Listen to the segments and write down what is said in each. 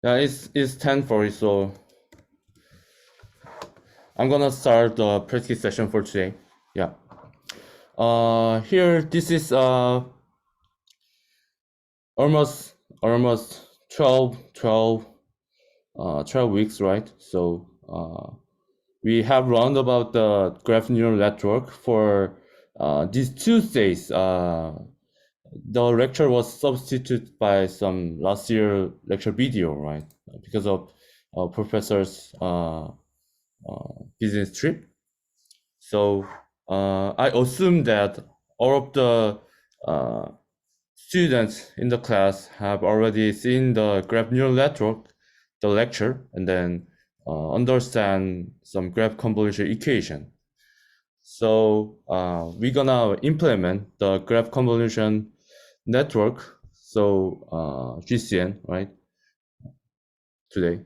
Yeah, it's 10:40, so I'm gonna start the practice session for today. Yeah. Here this is almost 12 weeks, right? So we have learned about the graph neural network for these Tuesdays. The lecture was substituted by some last year lecture video, right? Because of professor's business trip. So I assume that all of the students in the class have already seen the graph neural network, the lecture, and then understand some graph convolution equation. So we're gonna implement the graph convolution network, so GCN, right, today.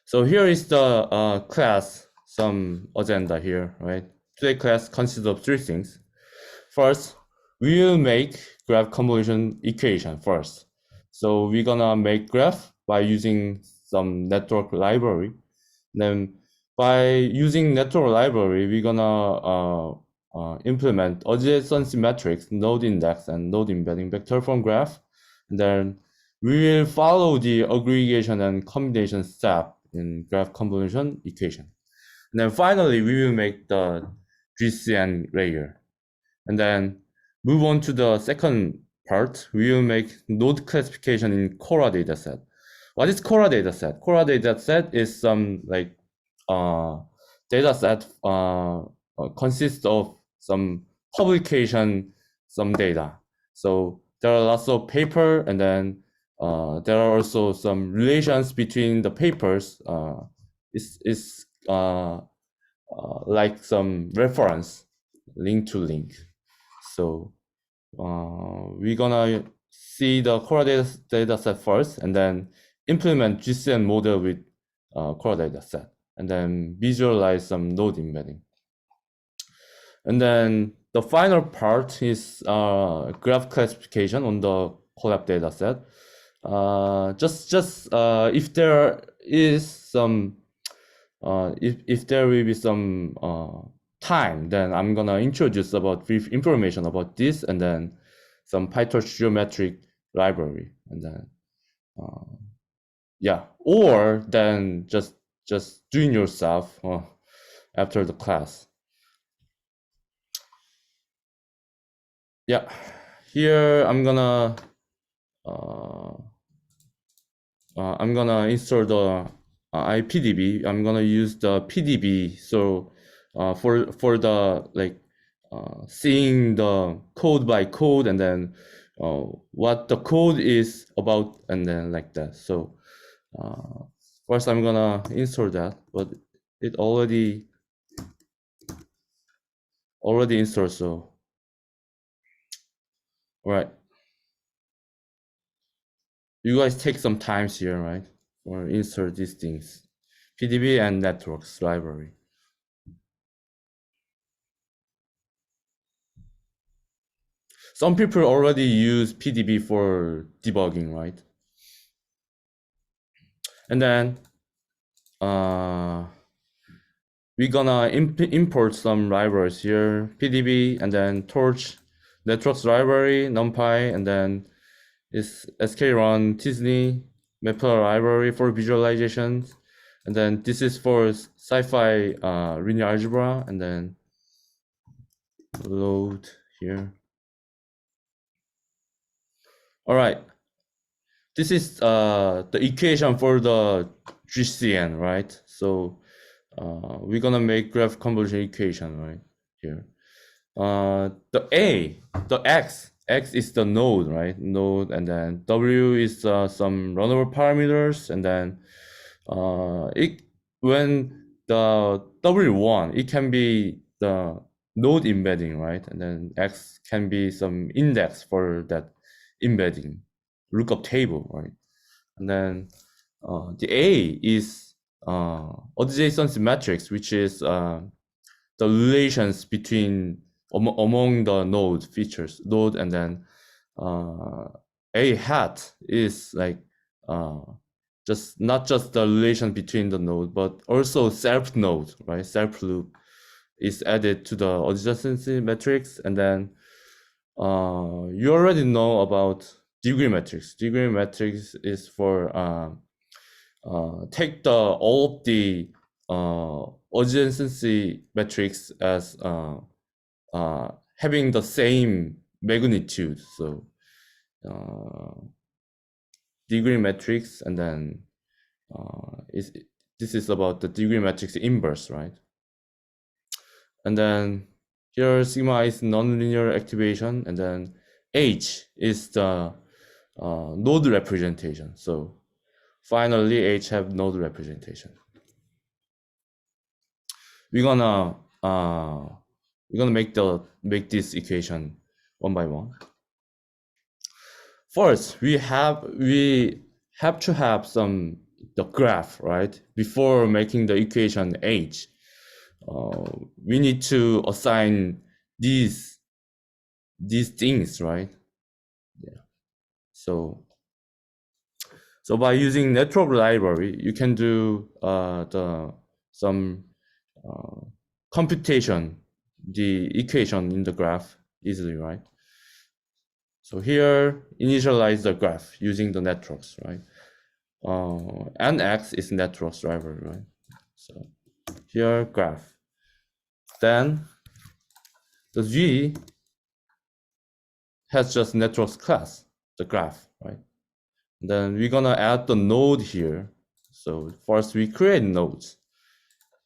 So here is the class, some agenda here, right? Today class consists of three things. First, we will make graph convolution equation first. So we're gonna make graph by using some network library. Then by using network library, we're gonna implement adjacency matrix, node index, and node embedding vector from graph. And then we will follow the aggregation and combination step in graph convolution equation. And then finally, we will make the GCN layer. And then move on to the second part. We will make node classification in Cora dataset. What is Cora dataset? Cora dataset is some like dataset consists of some publication, some data. So there are lots of paper, and then there are also some relations between the papers. It's like some reference, link to link. So we're gonna see the Cora data set first, and then implement GCN model with Cora data set, and then visualize some node embedding. And then the final part is graph classification on the Collab data set. Just if there is some, if there will be some time, then I'm gonna introduce about brief information about this, and then some PyTorch geometric library, and then yeah, or then just doing yourself after the class. Yeah, here I'm gonna install the IPDB. I'm gonna use the PDB. So for the like seeing the code by code, and then what the code is about, and then like that. So first I'm gonna install that, but it already installed. So all right, you guys take some times here, right, or insert these things, PDB and networks library. Some people already use PDB for debugging, right? And then we're gonna import some libraries here, PDB, and then Torch, networks library, NumPy, and then is sklearn, Disney, Mapper library for visualizations. And then this is for sci-fi linear algebra, and then load here. All right. This is the equation for the GCN, right? So we're gonna make graph convolution equation right here. The X is the node, right? Node, and then W is some runnable parameters, and then when the W1, it can be the node embedding, right? And then X can be some index for that embedding, lookup table, right? And then the A is adjacency matrix, which is the relations between among the node features, node, and then A hat is like just not just the relation between the node, but also self node, right? Self loop is added to the adjacency matrix, and then you already know about degree matrix. Degree matrix is for take the all of the adjacency matrix as having the same magnitude. So degree matrix, and then this is about the degree matrix inverse, right? And then here sigma is nonlinear activation, and then H is the node representation. So finally, H have node representation. We're gonna make this equation one by one. First, we have to have the graph, right? Before making the equation H, we need to assign these things, right? Yeah. So by using network library, you can do some computation, the equation in the graph easily, right? So here, initialize the graph using the networks, right? NX is networks driver, right? So here, graph. Then the G has just networks class, the graph, right? Then we're gonna add the node here. So first we create nodes.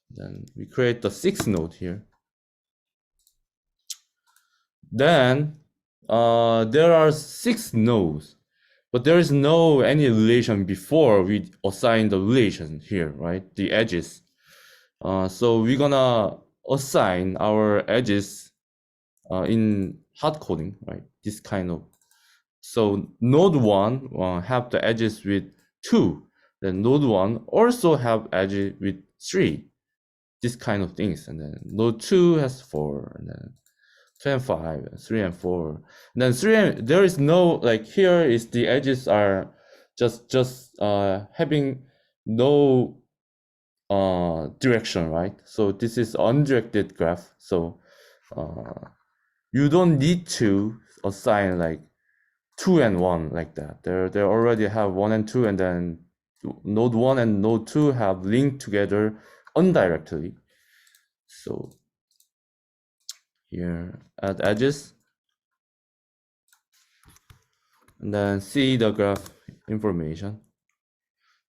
Then we create the 6th node here. Then there are 6 nodes, but there is no any relation before we assign the relation here, right? The edges. So we're gonna assign our edges in hard coding, right? This kind of. So node 1 have the edges with 2. Then node 1 also have edges with 3. This kind of things. And then node 2 has 4. And then 2 and 5, 3 and 4. And then 3 and there is no, like here is the edges are just having no direction, right? So this is undirected graph. So you don't need to assign like 2 and 1 like that. They already have 1 and 2, and then node 1 and node 2 have linked together undirectly. So here add edges, and then see the graph information.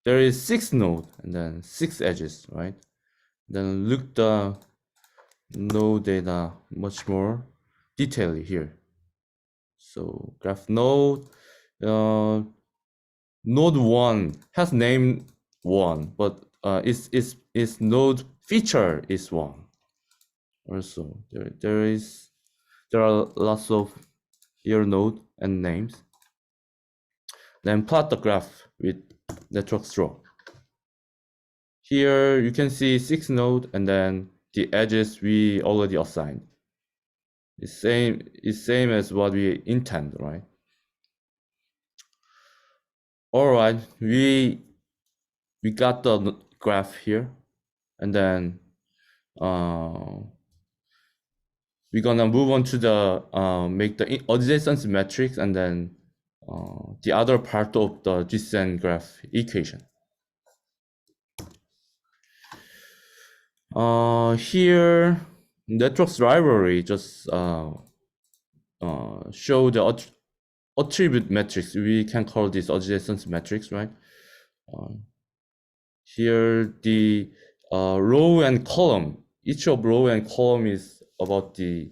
There is 6 nodes and then 6 edges, right? Then look the node data much more detailedly here. So graph node, node 1 has name 1, but its node feature is 1. Also, there are lots of here node and names. Then plot the graph with network straw. Here you can see 6 node, and then the edges we already assigned. It's same as what we intend, right? All right, we got the graph here, and then we're gonna move on to the make the adjacency matrix, and then the other part of the GCN graph equation. Here, networks library just show the attribute matrix. We can call this adjacency matrix, right? Here, the row and column. Each of row and column is about the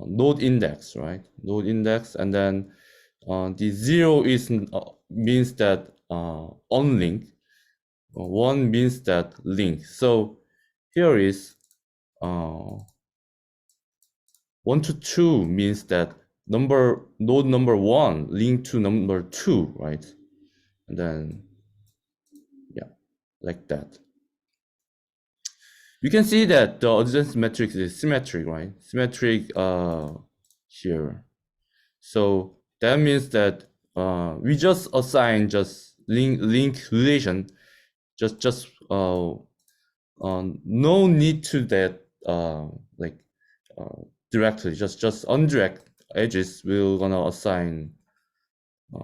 node index, right? Node index, and then the 0 is means that unlinked. 1 means that link. So here is 1 to 2 means that node number 1 linked to number 2, right? And then yeah, like that. You can see that the adjacency matrix is symmetric, right? Symmetric here. So that means that we just assign just link relation, just no need to that like directly, just undirect edges will gonna assign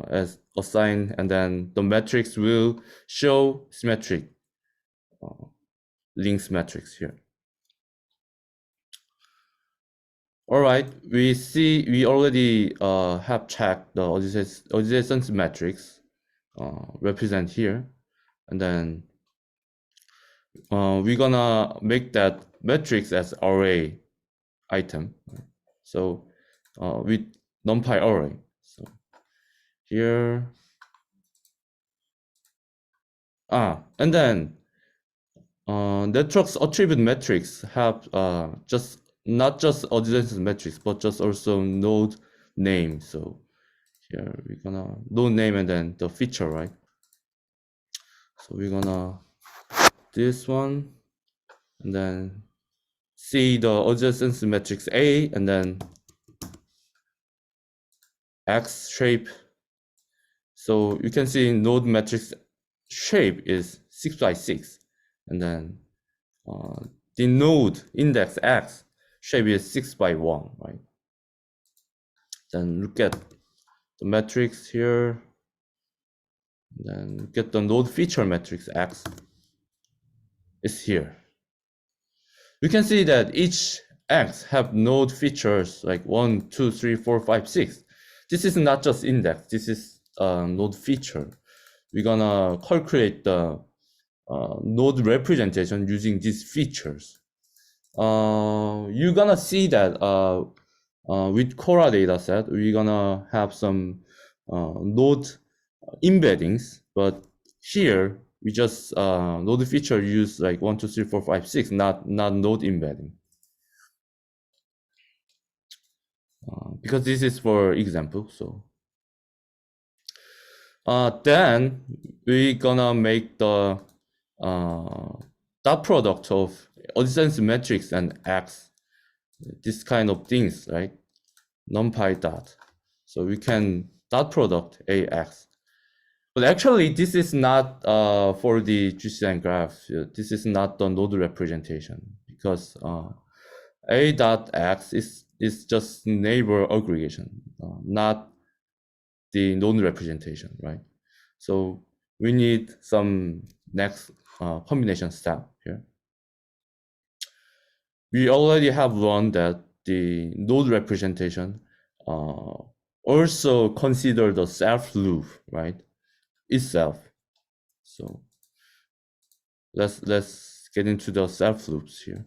as assign, and then the matrix will show symmetric links matrix here. All right, we already have checked the adjacency matrix represent here, and then we're gonna make that matrix as array item. So with numpy array. So here, and then network's attribute matrix have just not just adjacency matrix, but just also node name. So here we're gonna node name and then the feature, right? So we're gonna this one, and then see the adjacency matrix A, and then X shape. So you can see node matrix shape is 6 by 6, and then the node index X shape is 6 by 1, right? Then look at the matrix here, then get the node feature matrix X is here. You can see that each X have node features like 1, 2, 3, 4, 5, 6. This is not just index, this is node feature. We're gonna calculate the node representation using these features. You're gonna see that with Cora dataset, we're gonna have some node embeddings, but here we just node feature use like 1, 2, 3, 4, 5, 6, not node embedding. Because this is for example, so then we're gonna make the dot product of adjacency matrix and X, this kind of things, right? NumPy dot. So we can dot product AX. But actually, this is not for the GCN graph. This is not the node representation, because A dot X is just neighbor aggregation, not the node representation, right? So we need some next combination step here. We already have run that the node representation also consider the self loop, right? Itself. So let's get into the self loops here.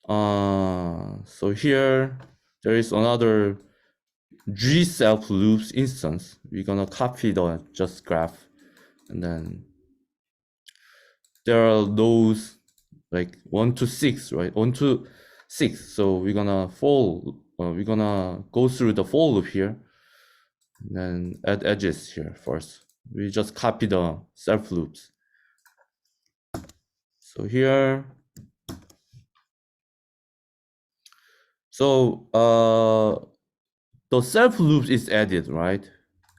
So here there is another G self loops instance. We're gonna copy the just graph, and then there are those like 1 to 6, right? 1 to 6. So we're gonna go through the for loop here, and then add edges here first. We just copy the self loops. So here, so the self loops is added, right?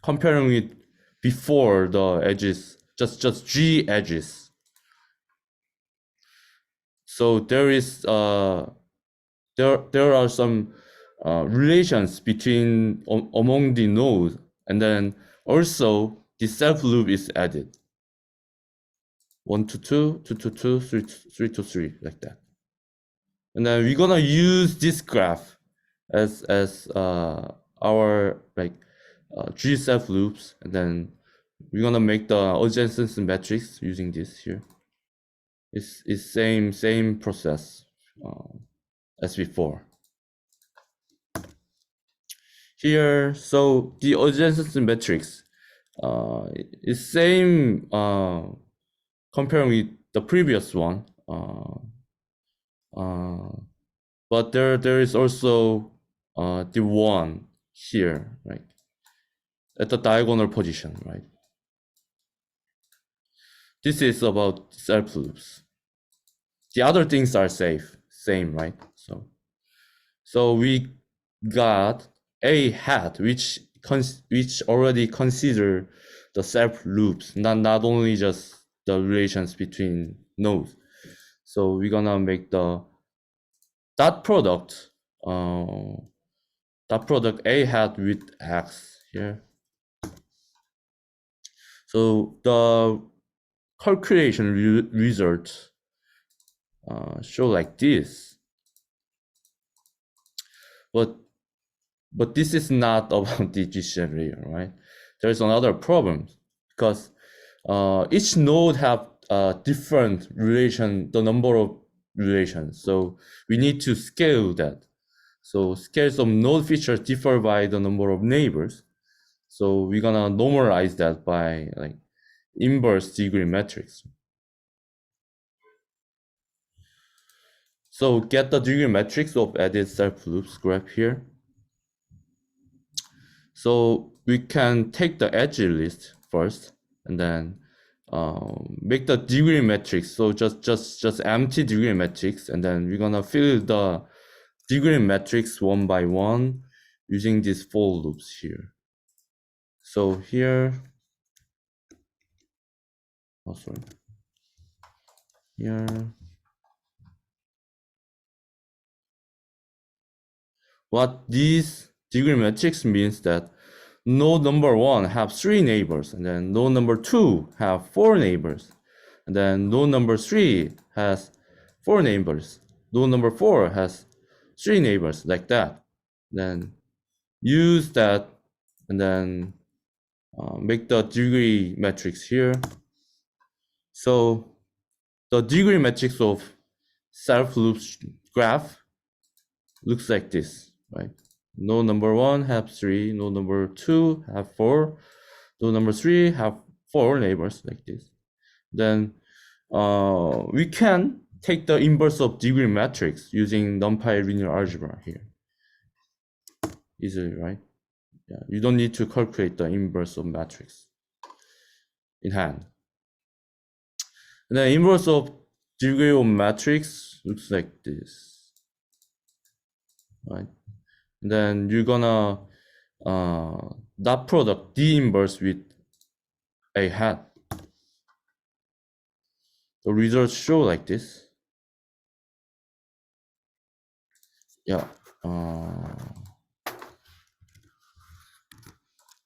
Comparing it before the edges, just G edges. So there is there are some relations between among the nodes, and then also the self loop is added. 1 to 2, 2 to 2, 3 to 3, like that. And then we're gonna use this graph as our like G self loops, and then we're gonna make the adjacency matrix using this here. It's same process as before. Here, so the adjacency matrix is same comparing with the previous one, but there is also the one here, right, at the diagonal position, right? This is about self loops. The other things are same, right? So we got a hat which already consider the self loops, not only just the relations between nodes. So we're gonna make the dot product A hat with X here. So the calculation results show like this, but this is not about the GCN layer, right? There's another problem because each node have different relation, the number of relations. So we need to scale that. So scales of node features differ by the number of neighbors. So we're gonna normalize that by like inverse degree matrix. So get the degree matrix of added self loops graph here. So we can take the edge list first and then make the degree matrix. So just empty degree matrix, and then we're gonna fill the degree matrix one by one using these for loops here. So here, oh sorry, here. What these degree matrix means that node number 1 have 3 neighbors, and then node number 2 have 4 neighbors, and then node number 3 has 4 neighbors, node number 4 has 3 neighbors, like that. Then use that and then make the degree matrix here. So the degree matrix of self loops graph looks like this, right? Node number 1 have 3, node number 2 have 4, node number 3 have 4 neighbors, like this. Then we can take the inverse of degree matrix using NumPy linear algebra here. Easily, right? Yeah, you don't need to calculate the inverse of matrix in hand. And the inverse of degree of matrix looks like this, right? And then you're gonna dot product D inverse with A hat. The results show like this. Yeah.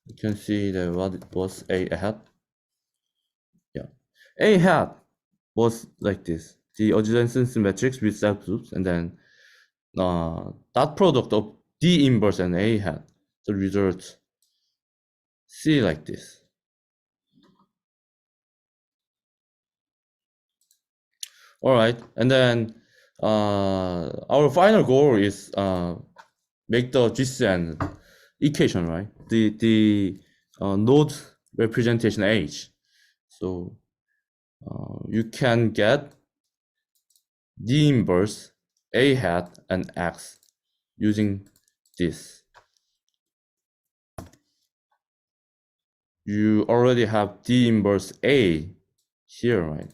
You can see that what it was A hat. Yeah. A hat was like this. The adjacency matrix with self loops, and then dot product of D inverse and A hat. The results see like this. All right, and then our final goal is make the GCN equation, right? The node representation H. So you can get D inverse A hat and X using this. You already have D inverse A here, right?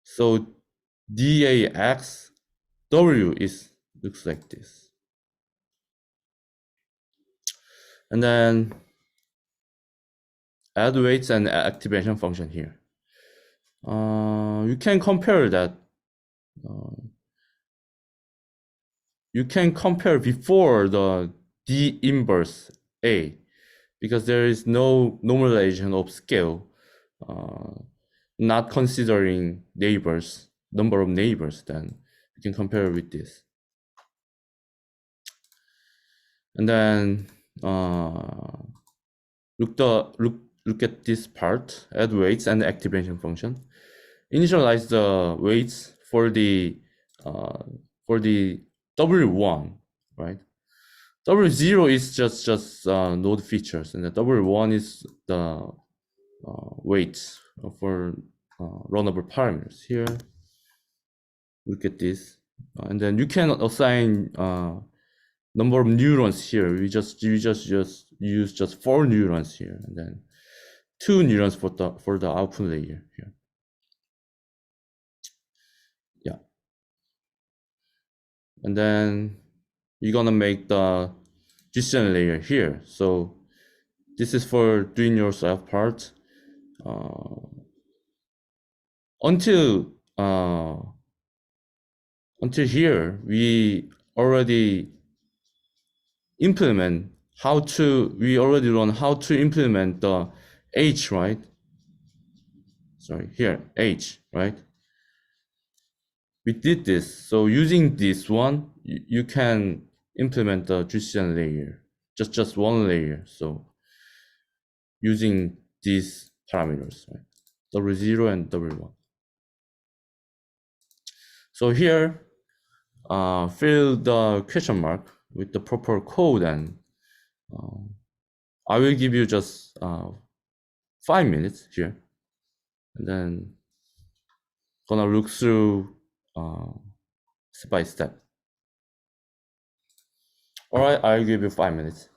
So DAX W looks like this. And then add weights and activation function here. You can compare that. You can compare before the D inverse A, because there is no normalization of scale, not considering neighbors, number of neighbors. Then you can compare with this. And then look at this part, add weights and activation function. Initialize the weights for the W1, right? W0 is just node features, and the W1 is the weights for runnable parameters. Here, look at this, and then you can assign number of neurons here. You just use just 4 neurons here, and then 2 neurons for the output layer here. Yeah, and then you're gonna make the GCN layer here. So This is for doing yourself part. Until here, we already we already learn how to implement the H, right? Sorry, here, H, right? We did this. So using this one, you can implement the GCN layer, just one layer. So using these parameters, right? W0 and W1. So here, fill the question mark with the proper code, and I will give you just 5 minutes here, and then gonna look through step by step. All right, I'll give you 5 minutes.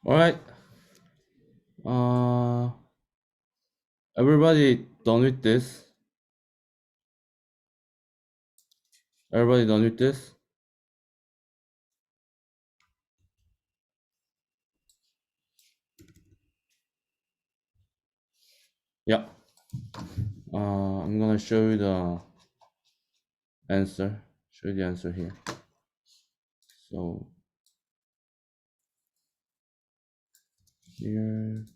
All right. Everybody done with this? Everybody done with this? Yeah. I'm gonna show you the answer. Show you the answer here. So here.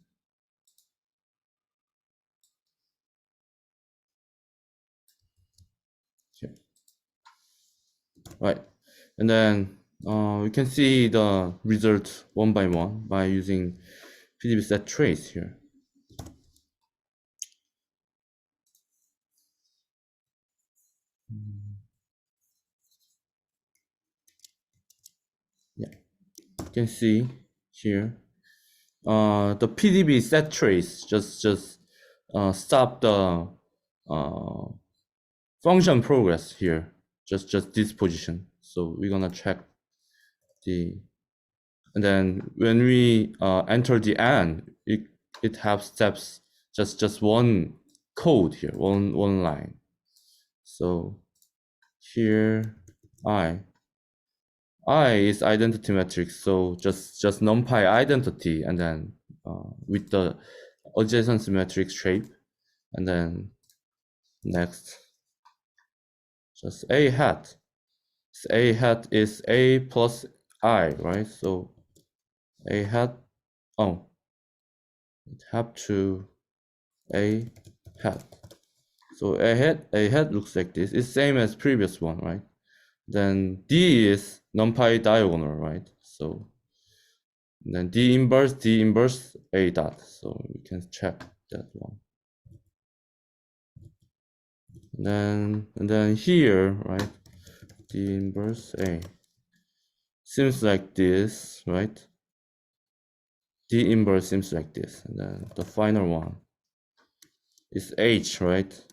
Okay. Right. And then we can see the result one by one by using PDB set trace here. Yeah, you can see here the PDB set trace just stop the function progress here, just this position. So we're gonna check the, and then when we enter the end, it have steps, just one code here, one line. So here I is identity matrix, so just numpy identity, and then with the adjacency matrix shape, and then next just a hat. So a hat is a plus I, right? So a hat, oh, it have to a hat. So a hat looks like this. It's same as previous one, right? Then D is numpy diagonal, right? So then D inverse A dot. So we can check that one. And then here, right? D inverse A seems like this, right? D inverse seems like this. And then the final one is H, right?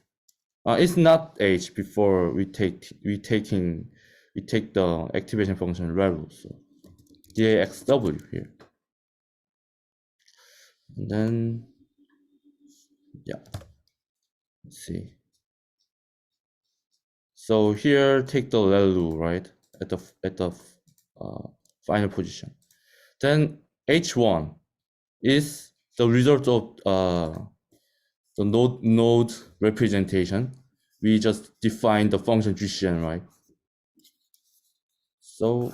It's not H before we take the activation function value. So DAXW here. And then yeah, let's see. So here take the value, right, at the final position. Then H1 is the result of the node representation. We just define the function GCN, right? So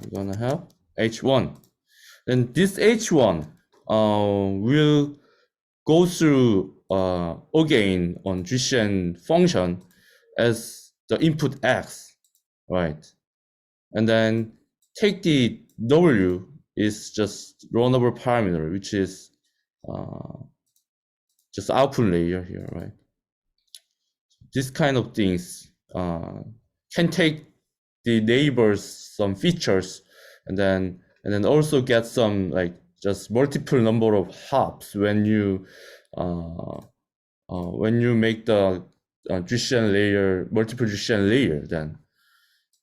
we're gonna have H1. Then this H1 will go through again on GCN function as the input X, right? And then take the W is just runnable parameter, which is just output layer here, right? This kind of things can take the neighbors some features, and then also get some like just multiple number of hops when you make the GCN layer, multiple GCN layer. Then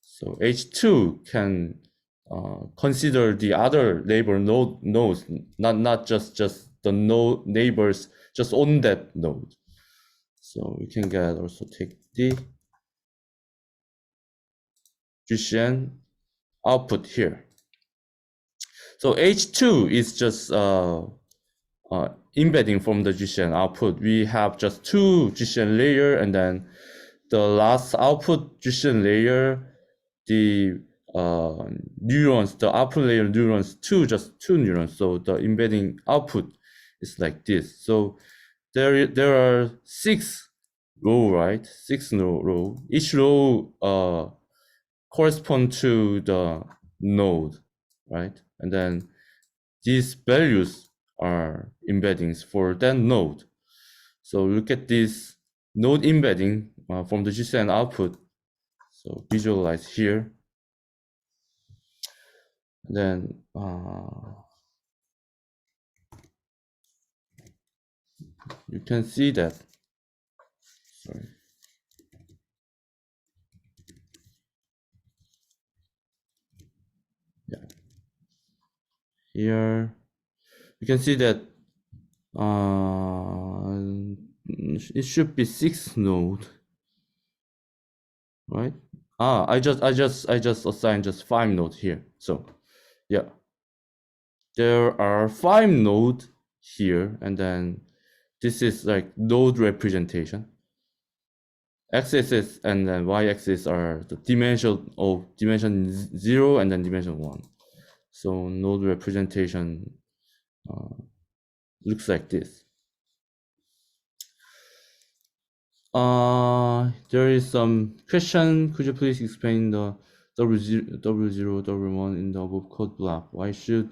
so H2 can consider the other neighbor nodes, not just the node neighbors just on that node. So we can get also take the GCN output here. So H2 is just embedding from the GCN output. We have just two GCN layer, and then the last output GCN layer, the neurons, the output layer neurons, just two neurons. So the embedding output is like this. So there are 6 row, right? 6 row. Each row correspond to the node, right? And then these values are embeddings for that node. So look at this node embedding from the GCN output. So visualize here. Then you can see that. Sorry. Yeah. here you can see that it should be 6 node, right? I just assigned just 5 nodes here. So yeah, there are 5 nodes here, and then this is like node representation. X-axis and then y-axis are the dimension 0 and then dimension 1. So node representation looks like this. There is some question. Could you please explain the W0, W0, W1 in the above code block? Why should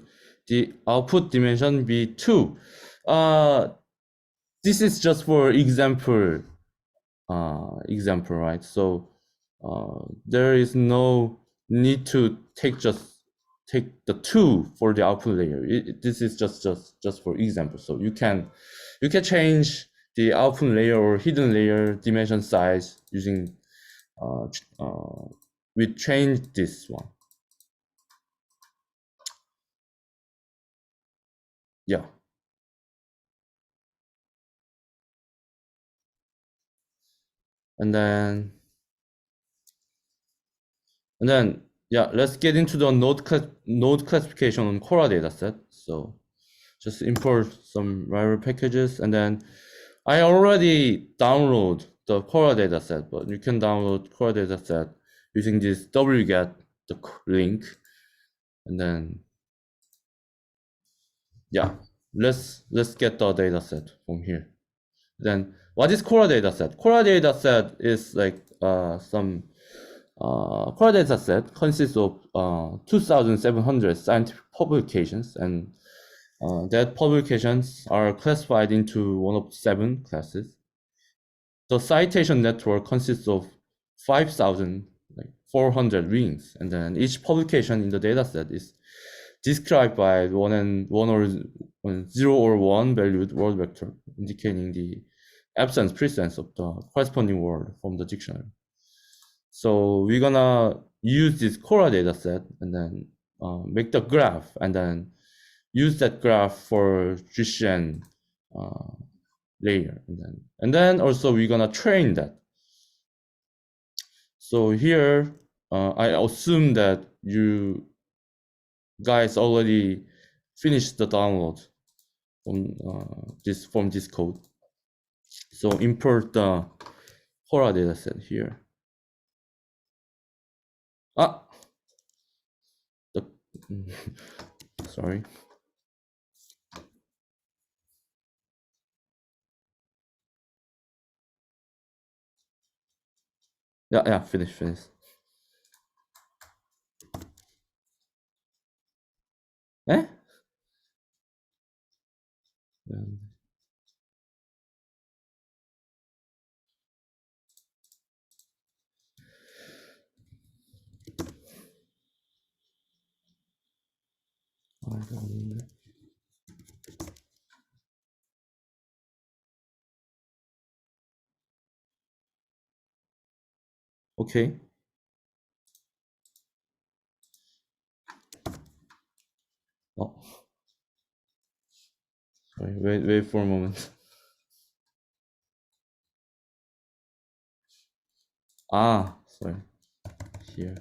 the output dimension be 2? This is just for example, right? So there is no need to take the 2 for the output layer. This is just for example. So you can change the output layer or hidden layer dimension size using we changed this one. Yeah. And then yeah, let's get into the node classification on Cora dataset. So just import some driver packages, and then I already download the Cora dataset, but you can download Cora dataset using this wget the link, and then yeah, let's get the dataset from here. Then what is Cora dataset? Cora dataset is like some Cora dataset consists of 2,700 scientific publications, and that publications are classified into one of 7 classes. The citation network consists of 5,400 rings, and then each publication in the dataset is described by one or 0 or 1 valued word vector, indicating the absence presence of the corresponding word from the dictionary. So we're gonna use this Cora dataset and then make the graph, and then use that graph for GCN layer, and then also we're gonna train that. So here I assume that you guys already finished the download from this code. So import the Cora dataset here. Sorry. Yeah, finish. Eh? Okay. Oh, sorry. Wait for a moment. Sorry. Here.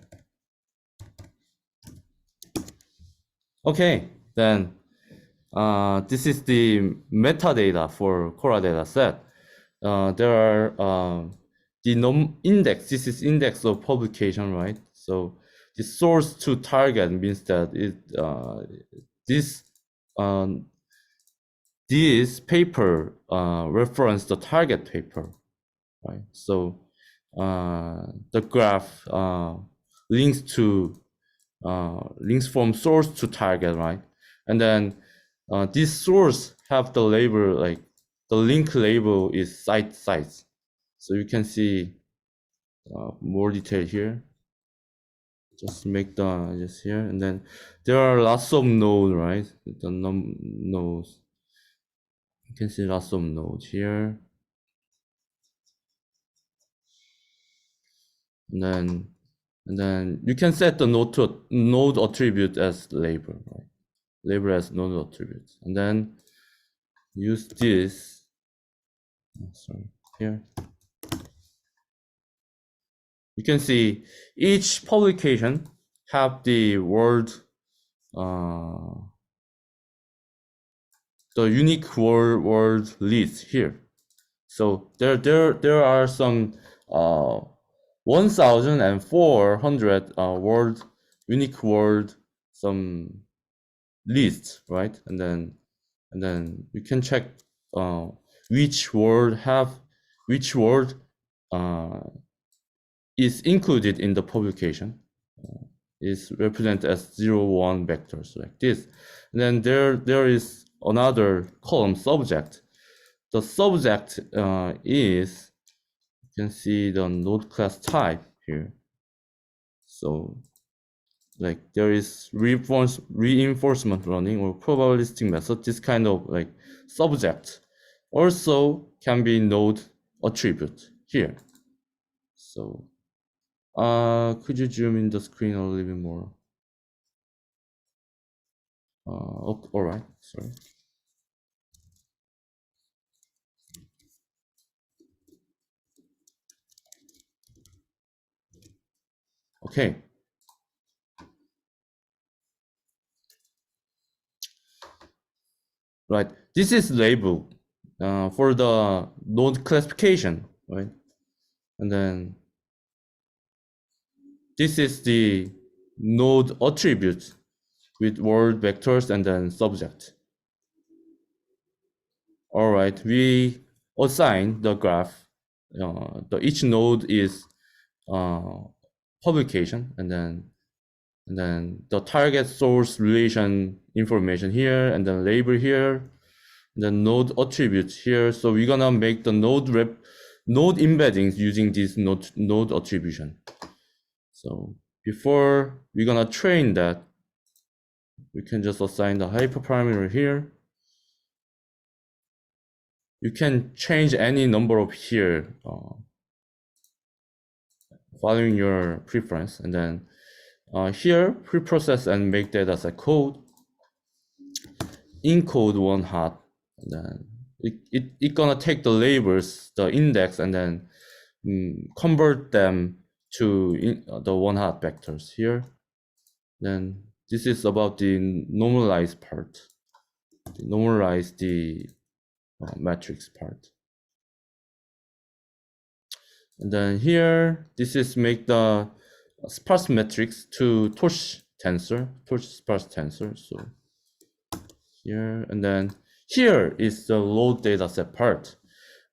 Okay, then this is the metadata for Cora dataset. There are the index. This is index of publication, right? So the source to target means that this paper reference the target paper, right? So the graph links from source to target, right? And then this source have the label, like the link label is site size. So you can see more detail here. Just make just here, and then there are lots of nodes, right? The nodes. You can see lots of nodes here. And then you can set the node attribute as label, right? label as node attributes, and then use this. Sorry, here. You can see each publication have the word, the unique word list here. So there are some 1,400 unique word, some lists, right? And then you can check which word is included in the publication, is represented as 0, 1 vectors like this. And then there is another column, subject. The subject is, you can see the node class type here. So like there is reinforcement running or probabilistic method, this kind of like subject also can be node attribute here. So could you zoom in the screen a little bit more? Okay, all right, sorry. Okay. Right, this is label for the node classification, right? And then this is the node attribute with word vectors and then subject. All right, we assign the graph. Each node is publication, and then the target source relation information here, and then label here, and then node attributes here. So we're gonna make the node embeddings using this node attribution. So before we're gonna train that, we can just assign the hyperparameter here. You can change any number of here following your preference, and then here preprocess and make dataset code, encode one hot, and then it gonna take the labels, the index, and then convert them to the one hot vectors here. Then this is about the normalized part, normalize the matrix part. And then here, this is make the sparse matrix to torch sparse tensor. So here, and then here is the load dataset part.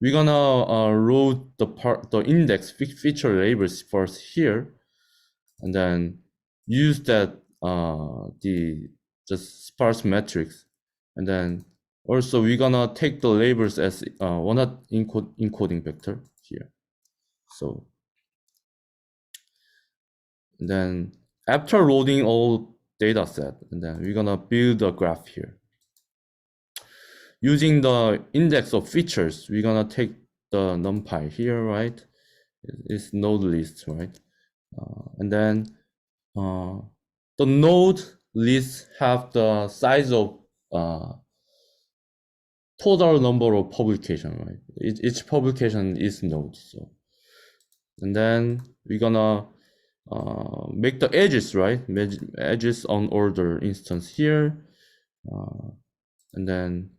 We're gonna load the index feature labels first here, and then use that the just sparse matrix, and then also we're gonna take the labels as one encoding vector here. So and then after loading all data set, and then we're gonna build a graph here. Using the index of features, we're gonna take the numpy here, right? It's node list, right? And then the node lists have the size of total number of publication, right? Each publication is node. So, and then we're gonna make the edges, right? Edges on order instance here, and then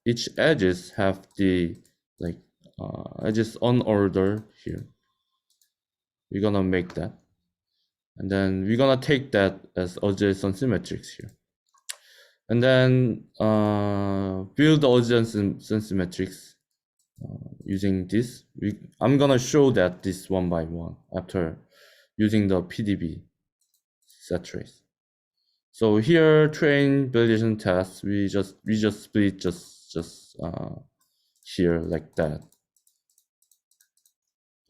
each edges have the like edges on order here. We're gonna make that, and then we're gonna take that as adjacency matrix here, and then build the adjacency matrix using this. I'm gonna show that this one by one after using the PDB set trace. So here, train validation tests, we just split just here like that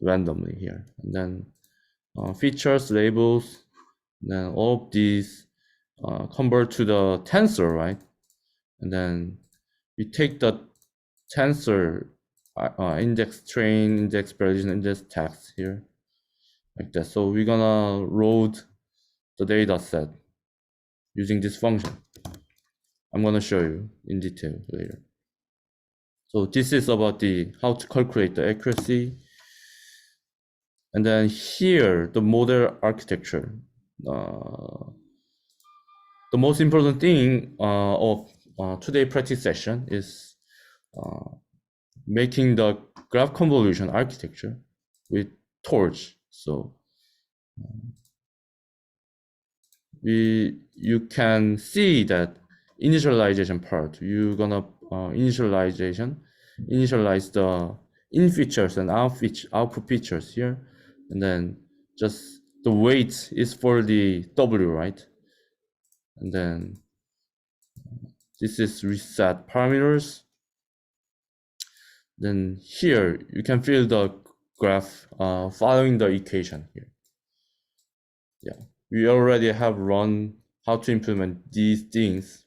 randomly here, and then features, labels, then all of these convert to the tensor, right? And then we take the tensor index train, index validation, index text here like that. So we're gonna load the data set using this function. I'm gonna show you in detail later. So this is about the how to calculate the accuracy. And then here, the model architecture. The most important thing of today's practice session is making the graph convolution architecture with torch. So you can see that initialization part, you're gonna initialize the in features and output features here, and then just the weight is for the W, right? And then this is reset parameters. Then here you can fill the graph following the equation here. Yeah, we already have run how to implement these things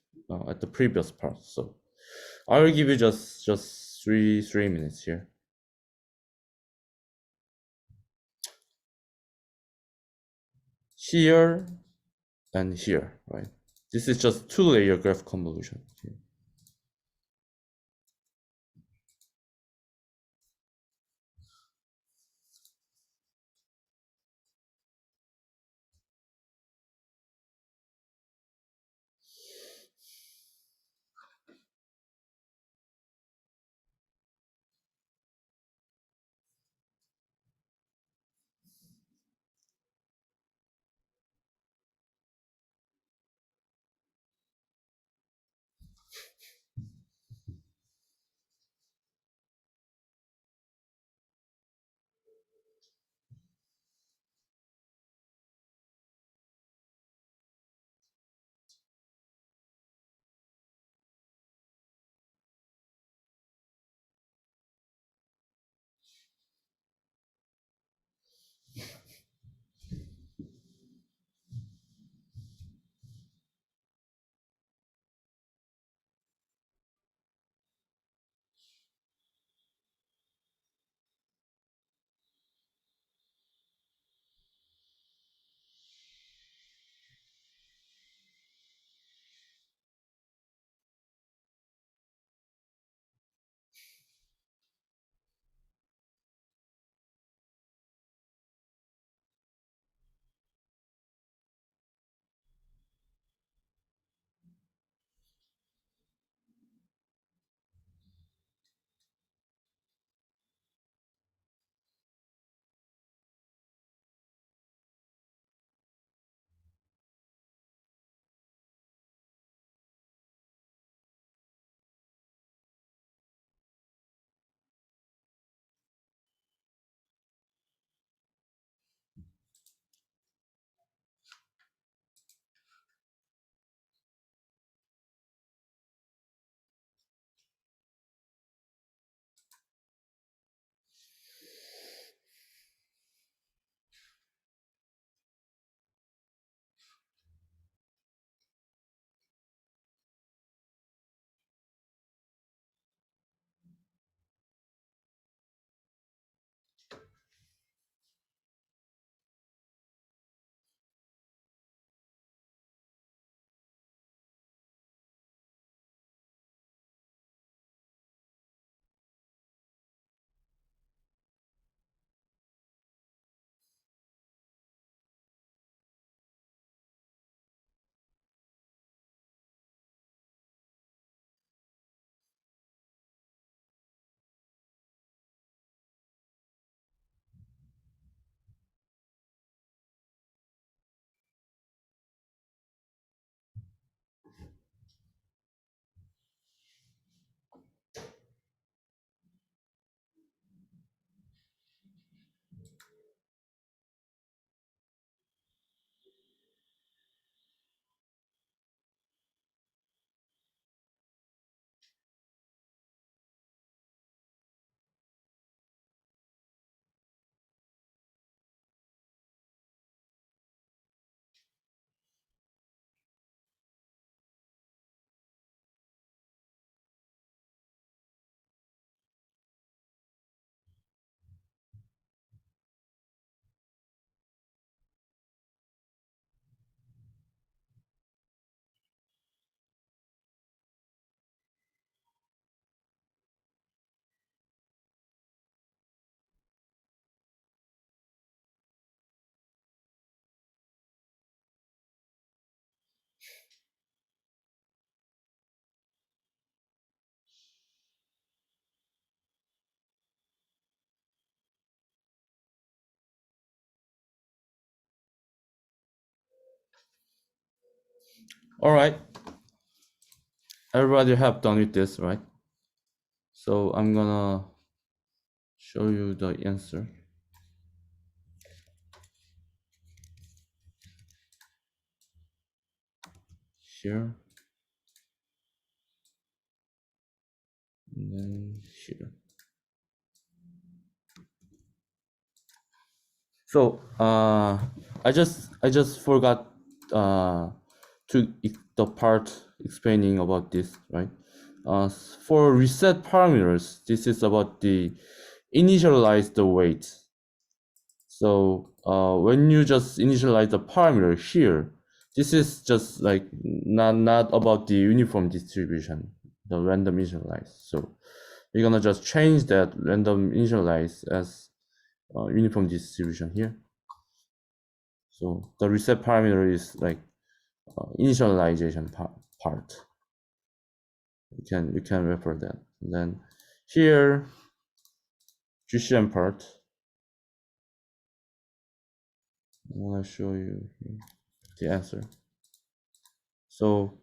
at the previous part. So I will give you just three minutes here. Here and here, right? This is just two-layer graph convolution here. All right, everybody have done with this, right? So I'm gonna show you the answer here and then here. So I just forgot to the part explaining about this, right? For reset parameters, this is about the initialize the weight. So when you just initialize the parameter here, this is just like not about the uniform distribution, the random initialize. So you're gonna just change that random initialize as uniform distribution here. So the reset parameter is like initialization part. You can refer that. And then here GCM part. I want to show you the answer. So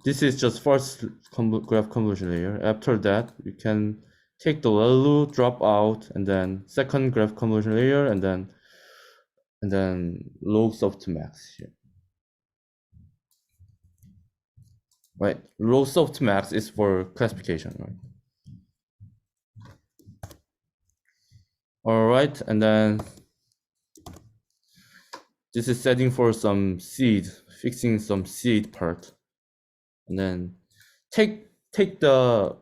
this is just first graph convolution layer. After that, you can take the value, drop out, and then second graph convolution layer, and then log softmax here. Right, log softmax is for classification, right? All right, and then this is setting for some seed, fixing some seed part, and then take the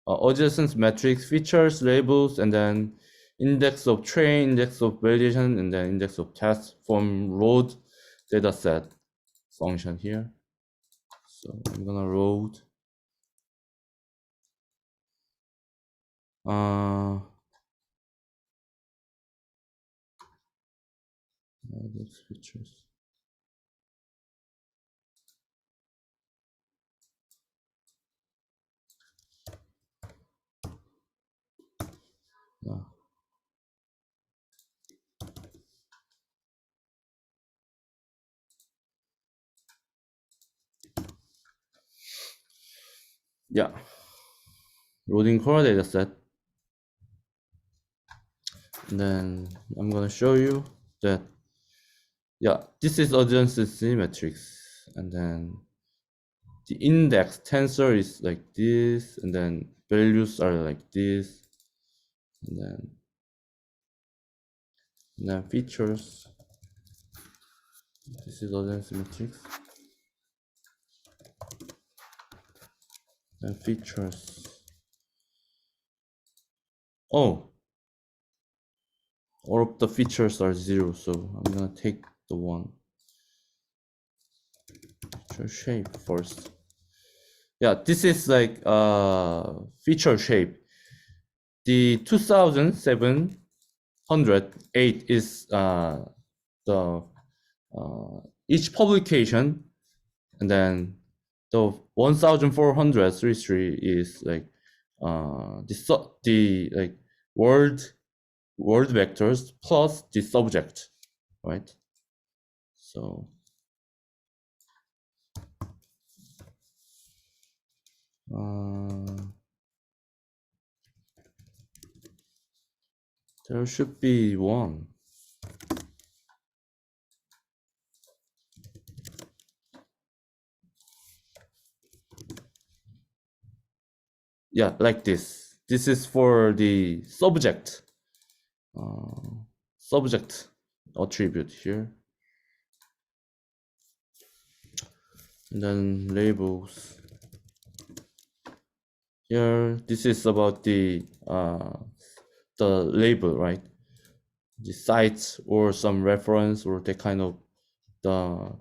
adjacent matrix features, labels, and then index of train, index of validation, and then index of test from load dataset function here. So I'm gonna load those features. Yeah, loading Cora dataset. And then I'm gonna show you that, yeah, this is adjacency matrix, and then the index tensor is like this, and then values are like this, and then features. This is adjacency matrix. And features. Oh, all of the features are 0, so I'm gonna take the one. Feature shape first. Yeah, this is like feature shape. The 2708 is the each publication, and then the 1433 is like the like word vectors plus the subject, right? So there should be one. Yeah, like this. This is for the subject attribute here. And then labels. Here, this is about the label, right? The sites or some reference or the kind of the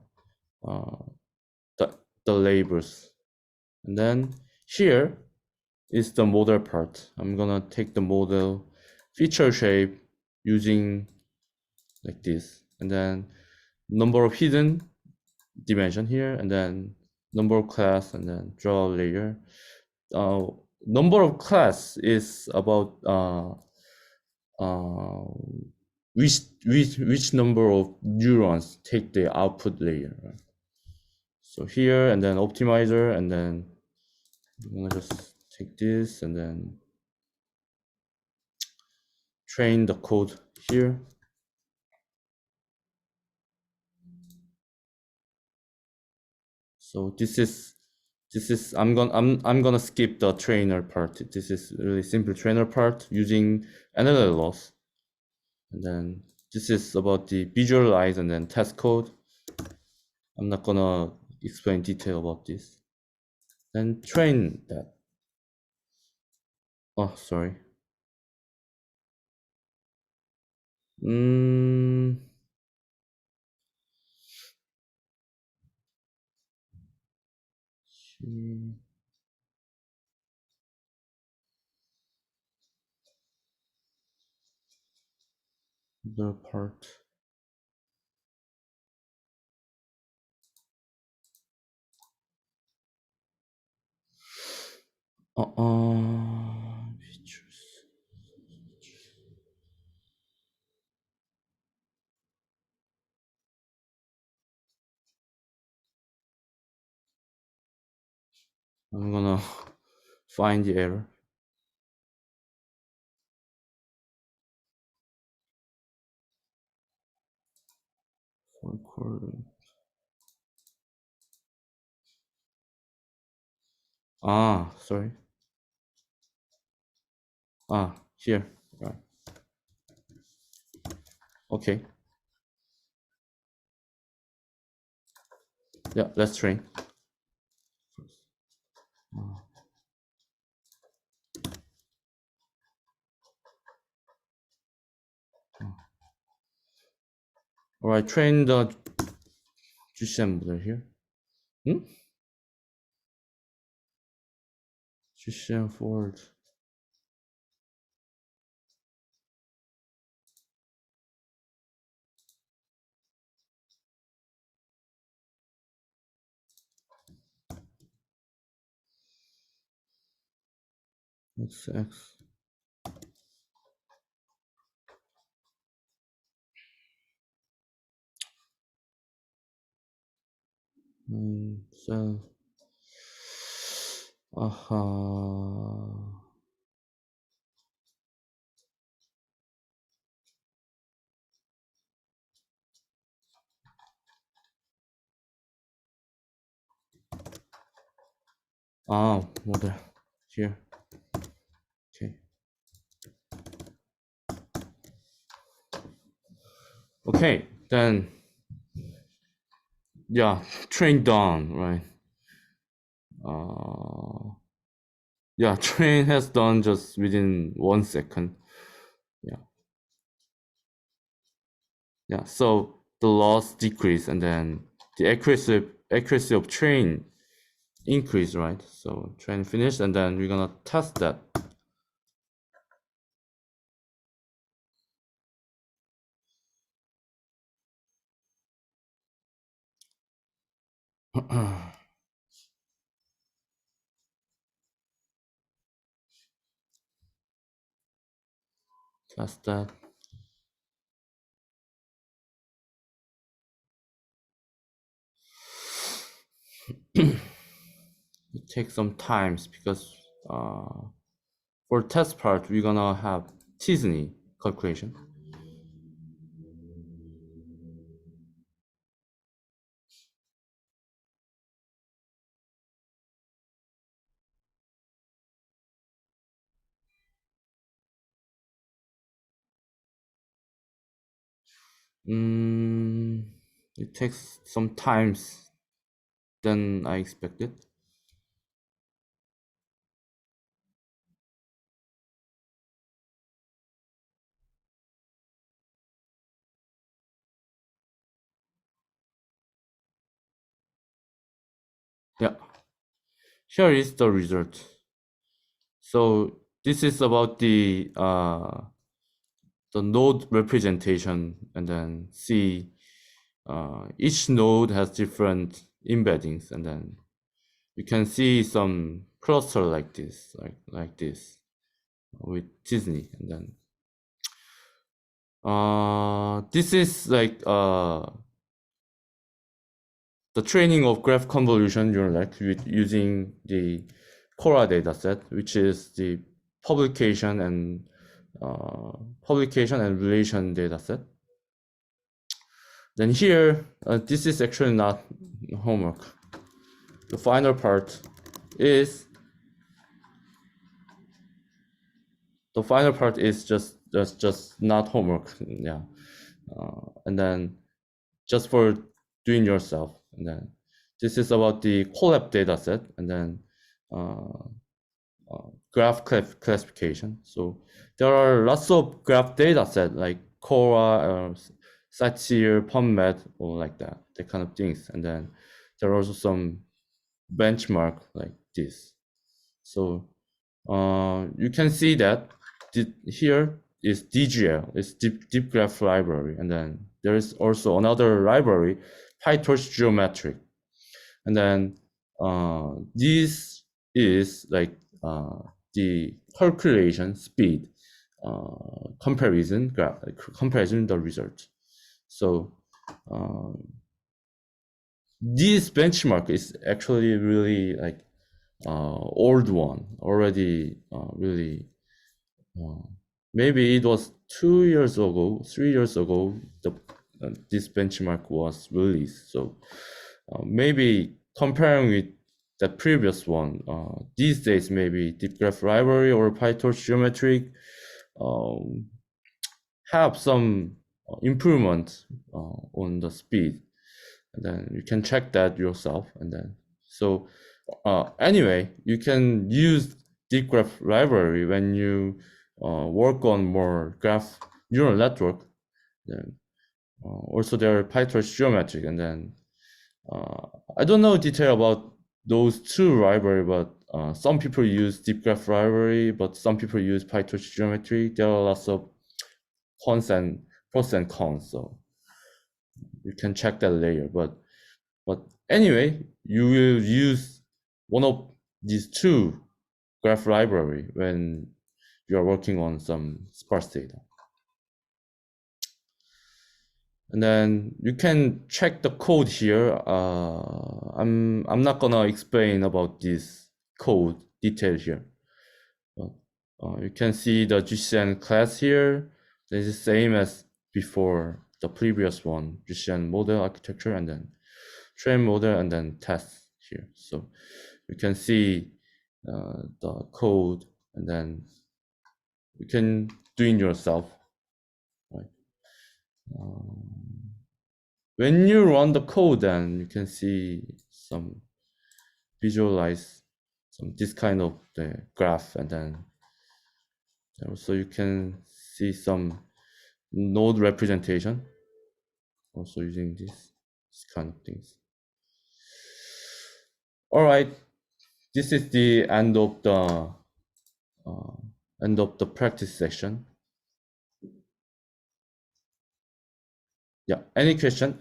labels. And then here is the model part. I'm gonna take the model feature shape using like this, and then number of hidden dimension here, and then number of class, and then draw layer. Number of class is about which number of neurons take the output layer. So here, and then optimizer, and then I'm gonna just take this and then train the code here. So this is I'm gonna skip the trainer part. This is really simple trainer part using NLL loss. And then this is about the visualize and then test code. I'm not gonna explain detail about this. Then train that. Oh, sorry. The part. Features. I'm gonna find the error. Recording. Sorry. Here. Right. Okay. Yeah, let's train. All right, train the GCM model here. GCM forward. XX. So. Model here. Okay. Okay, then yeah, train done, right? Yeah, train has done just within 1 second. Yeah, so the loss decrease and then the accuracy of train increase, right? So train finished, and then we're gonna test that. Test that. It takes some times because for test part we're gonna have t-SNE calculation. It takes some times than I expected. Yeah, here is the result. So this is about the node representation, and then see each node has different embeddings, and then you can see some cluster like this, like this with t-SNE, and then this is like the training of graph convolution neural net using the Cora dataset, which is the publication and relation dataset. Then here, this is actually not homework. The final part is just not homework. Yeah, and then just for doing yourself. And then this is about the Collab dataset, and then graph classification. So there are lots of graph dataset like Cora, Sightseer, PubMed, or like that kind of things. And then there are also some benchmark like this. So you can see that here is DGL, it's deep graph library, and then there is also another library, PyTorch geometric, and then this is like the calculation speed comparison the result. So this benchmark is actually really like old one already, really maybe it was 2 years ago, 3 years ago, this benchmark was released. So maybe comparing with the previous one, these days maybe deep graph library or PyTorch geometric have some improvement on the speed, and then you can check that yourself. And then so anyway, you can use deep graph library when you work on more graph neural network. Then also there are PyTorch geometric, and then I don't know detail about those two library, but some people use deep graph library, but some people use PyTorch geometry. There are lots of pros and cons, so you can check that later. But anyway, you will use one of these two graph library when you are working on some sparse data. And then you can check the code here. I'm not gonna explain about this code detail here, but you can see the GCN class here. This is the same as before the previous one, GCN model architecture, and then train model, and then test here. So you can see the code, and then you can do it yourself, right? When you run the code, then you can see some visualize this kind of the graph, and then also you can see some node representation also using this kind of things. All right, this is the end of the practice section. Yeah, any question?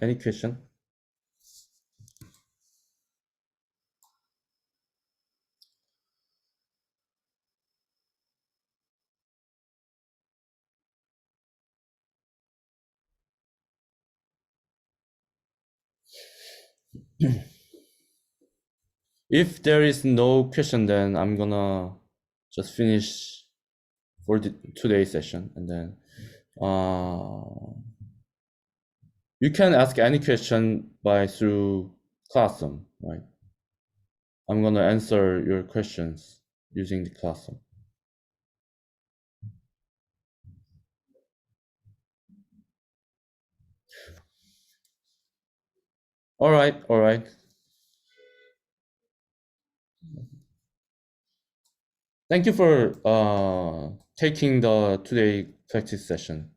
If there is no question, then I'm gonna just finish for today's session, and then you can ask any question through Classroom, right? I'm gonna answer your questions using the Classroom. All right. Thank you for taking the today practice session.